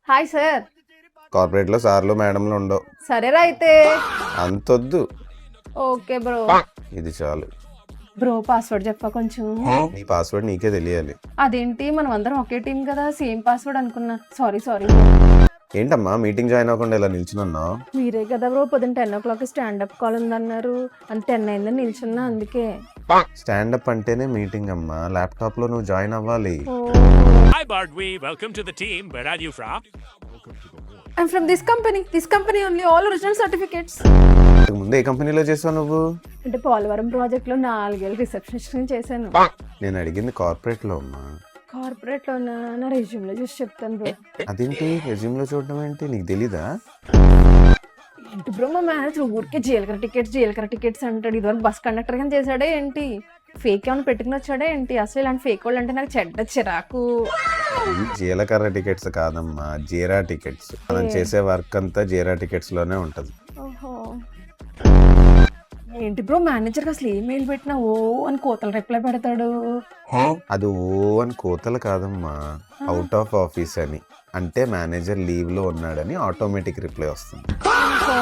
Hi sir. Corporate లో సార్లు మేడంలు ఉండవు. సరేరా అయితే. అంతొద్దు, ఓకే బ్రో. ఇది చాలు. బ్రో పాస్వర్డ్ చెప్పా కొంచెం. నీ పాస్వర్డ్ నీకే తెలియాలి. అదేంటి మనం అందరం ఒకే టీం కదా, సేమ్ పాస్వర్డ్ అనుకున్నా. సారీ. ఏంటమ్మా మీటింగ్ జాయిన్ అవ్వకుండా ఇలా నిల్చున్నావు? మీరే కదా బ్రో పొద్దున్న 10 o'clock స్టాండప్ కాల్ ఉందన్నారు. అంత 10 అయిందని నిల్చున్నా, అందుకే. స్టాండప్ అంటేనే మీటింగ్ అమ్మా, ల్యాప్టాప్ లో నువ్వు జాయిన్ అవ్వాలి. Hi Bardwi, welcome to the team. Where are you from? I'm from this company only, all original certificates. ఇంతకు ముందు ఏ కంపెనీలో చేసావు నువ్వు? అంటే పోలవరం ప్రాజెక్ట్ లో 4 ఏళ్ళు రిసెప్షనిస్ట్ చేశాను. నేను అడిగింది కార్పొరేట్ లో అమ్మా. కార్పొరేట్ లో నా రెజ్యూమ్ లో చూసి చెప్తాను బ్రో. అదేంటి రెజ్యూమ్ లో చూడడం ఏంటి, నీకు తెలీదా? ఏంటి బ్రో మా మేనేజర్ ఊరికే జీలకర్ర టికెట్స్ అంటాడు. ఇదివరకు బస్ కండక్టర్ గా చేశాడే ఏంటి? ఫేక్ ఏమైనా పెట్టుకుని వచ్చాడే ఏంటి? అసలు ఇలాంటి ఫేక్ వాళ్ళు అంటే నాకు చెడ్డ చిరాకు. ఇవి జీలకర్ర టికెట్స్ కాదమ్మా, జీరా టికెట్స్. మనం చేసే వర్క్ అంతా జీరా టికెట్స్ లోనే ఉంటది. ఓహో. ఏంటి బ్రో మేనేజర్ అసలు ఏ మెయిల్ పెట్టినా ఓ అని కోతలు రిప్లై పెడతాడు. అది ఓ అని కోతలు కాదమ్మా, అవుట్ ఆఫ్ ఆఫీస్ అని. అంటే మేనేజర్ లీవ్ లో ఉన్నాడని ఆటోమేటిక్ రిప్లై వస్తుంది. ఓహో.